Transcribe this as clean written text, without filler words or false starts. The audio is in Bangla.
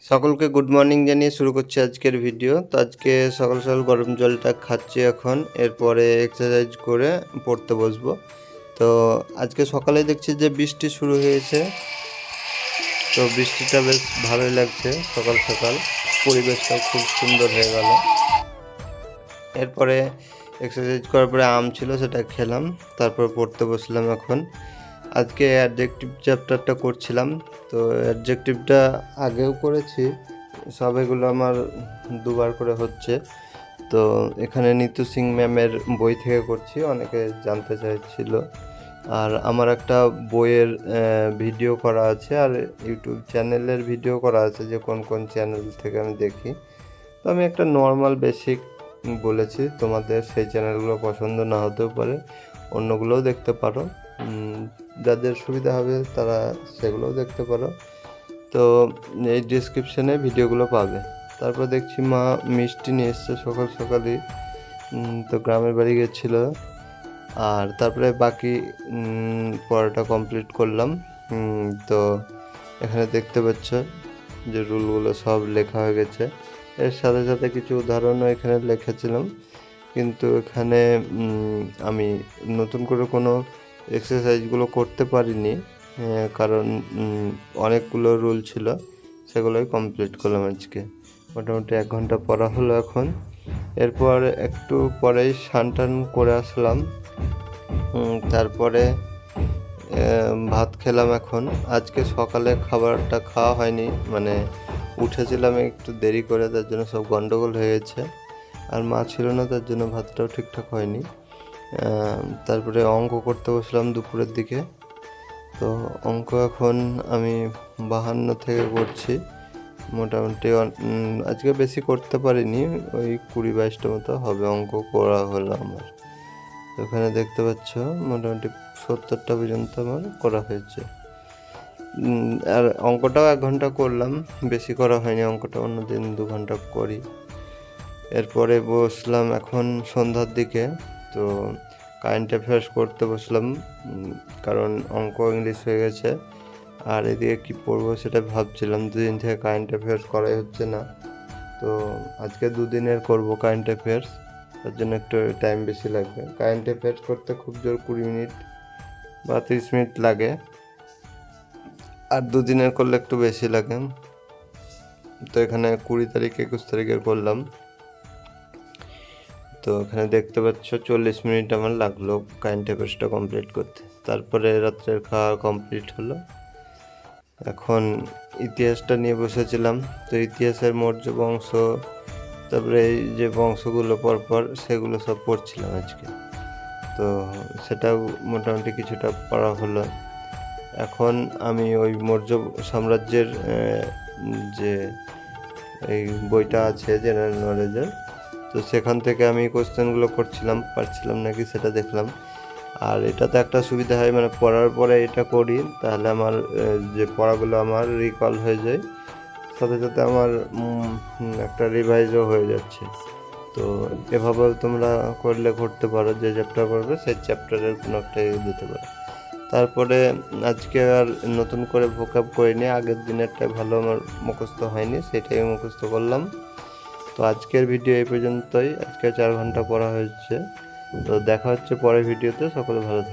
সকলকে গুড মর্নিং জানিয়ে শুরু করছি আজকের ভিডিও। তো আজকে সকাল সকাল গরম জলটা খাচ্ছি এখন, এরপরে এক্সারসাইজ করে পড়তে বসবো। তো আজকে সকালে দেখছি যে বৃষ্টি শুরু হয়েছে, তো বৃষ্টিটা বেশ ভালোই লাগছে। সকাল সকাল পরিবেশটাও খুব সুন্দর হয়ে গেল। এরপরে এক্সারসাইজ করার পরে আম ছিল, সেটা খেলাম, তারপর পড়তে বসলাম এখন। আজকে অ্যাডজেক্টিভ চ্যাপ্টারটা করছিলাম। তো অ্যাডজেক্টিভটা আগেও করেছি, সব এগুলো আমার দুবার করে হচ্ছে। তো এখানে নিতু সিং ম্যামের বই থেকে করছি, অনেকে জানতে চাইছিল। আর আমার একটা বইয়ের ভিডিও করা আছে, আর ইউটিউব চ্যানেলের ভিডিও করা আছে যে কোন কোন চ্যানেল থেকে আমি দেখি। তো আমি একটা নর্মাল বেসিক বলেছি, তোমাদের সেই চ্যানেলগুলো পছন্দ না হতেও পারে, অন্যগুলোও দেখতে পারো, যাদের সুবিধা হবে তারা সেগুলোও দেখতে পারো। তো এই ডিসক্রিপশানে ভিডিওগুলো পাবে। তারপর দেখছি মা মিষ্টি নিয়ে এসছে সকাল সকালই, তো গ্রামের বাড়ি গেছিলো। আর তারপরে বাকি পড়াটা কমপ্লিট করলাম। তো এখানে দেখতে পাচ্ছ যে রুলগুলো সব লেখা হয়ে গেছে, এর সাথে সাথে কিছু উদাহরণও এখানে লিখেছিলাম। কিন্তু এখানে আমি নতুন করে কোনো এক্সারসাইজগুলো করতে পারিনি, কারণ অনেকগুলো রুল ছিল, সেগুলোই কমপ্লিট করলাম আজকে। মোটামুটি 1 ঘন্টা পড়া হলো এখন। এরপর একটু পরেই স্নান টান করে আসলাম, তারপরে ভাত খেলাম এখন। আজকে সকালে খাবারটা খাওয়া হয়নি, মানে উঠেছিলাম একটু দেরি করে, তার জন্য সব গন্ডগোল হয়ে গেছে। আর মা ছিল না, তার জন্য ভাতটাও ঠিকঠাক হয়নি। তারপরে অঙ্ক করতে বসলাম দুপুরের দিকে। তো অঙ্ক এখন আমি 52 থেকে করছি। মোটামুটি আজকে বেশি করতে পারিনি, ওই 20-22টা মতো হবে অঙ্ক করা হলো আমার। তো এখানে দেখতে পাচ্ছ মোটামুটি 70টা পর্যন্ত আমার করা হয়েছে। আর অঙ্কটাও 1 ঘন্টা করলাম, বেশি করা হয়নি অঙ্কটা, অন্যদিন 2 ঘন্টা করি। এরপরে বসলাম এখন সন্ধ্যার দিকে। তো কারেন্ট অ্যাফেয়ার্স করতে বসলাম, কারণ অঙ্ক ইংলিশ হয়ে গেছে। আর এদিকে কী পড়বো সেটা ভাবছিলাম, 2 দিন থেকে কারেন্ট অ্যাফেয়ার্স করাই হচ্ছে না। তো আজকে 2 দিনের করবো কারেন্ট অ্যাফেয়ার্স, তার জন্য একটু টাইম বেশি লাগবে। কারেন্ট অ্যাফেয়ার্স করতে খুব জোর 20 মিনিট বা 30 মিনিট লাগে, আর 2 দিনের করলে একটু বেশি লাগে। তো এখানে 20 তারিখ 21 তারিখের করলাম। তো এখানে দেখতে পাচ্ছ 40 মিনিট আমার লাগলো কারেন্ট অ্যাফেয়ার্সটা কমপ্লিট করতে। তারপরে রাত্রের খাওয়া কমপ্লিট হলো। এখন ইতিহাসটা নিয়ে বসেছিলাম। তো ইতিহাসের মৌর্য বংশ, তারপরে এই যে বংশগুলো পরপর, সেগুলো সব পড়ছিলাম আজকে। তো সেটাও মোটামুটি কিছুটা পড়া হলো। এখন আমি ওই মৌর্য সাম্রাজ্যের যে এই বইটা আছে জেনারেল নলেজের, তো সেখান থেকে আমি কোশ্চেনগুলো করছিলাম, পারছিলাম নাকি সেটা দেখলাম। আর এটাতে একটা সুবিধা হয়, মানে পড়ার পরে এটা করি, তাহলে আমার যে পড়াগুলো আমার রিকল হয়ে যায়, সাথে সাথে আমার একটা রিভাইজও হয়ে যাচ্ছে। তো এভাবেও তোমরা করতে পারো, যে চ্যাপ্টার পড়বে সেই চ্যাপ্টারের কোনো একটা দিতে পারো। তারপরে আজকে আর নতুন করে ভোকাব করিনি, আগের দিনেরটাই ভালো আমার মুখস্থ হয়নি, সেটাই মুখস্থ করলাম। তো আজকের ভিডিও এই পর্যন্তই। আজকে 4 ঘন্টা পড়া হয়েছে। তো দেখা হচ্ছে পরের ভিডিওতে। সকলে ভালো থাকবে।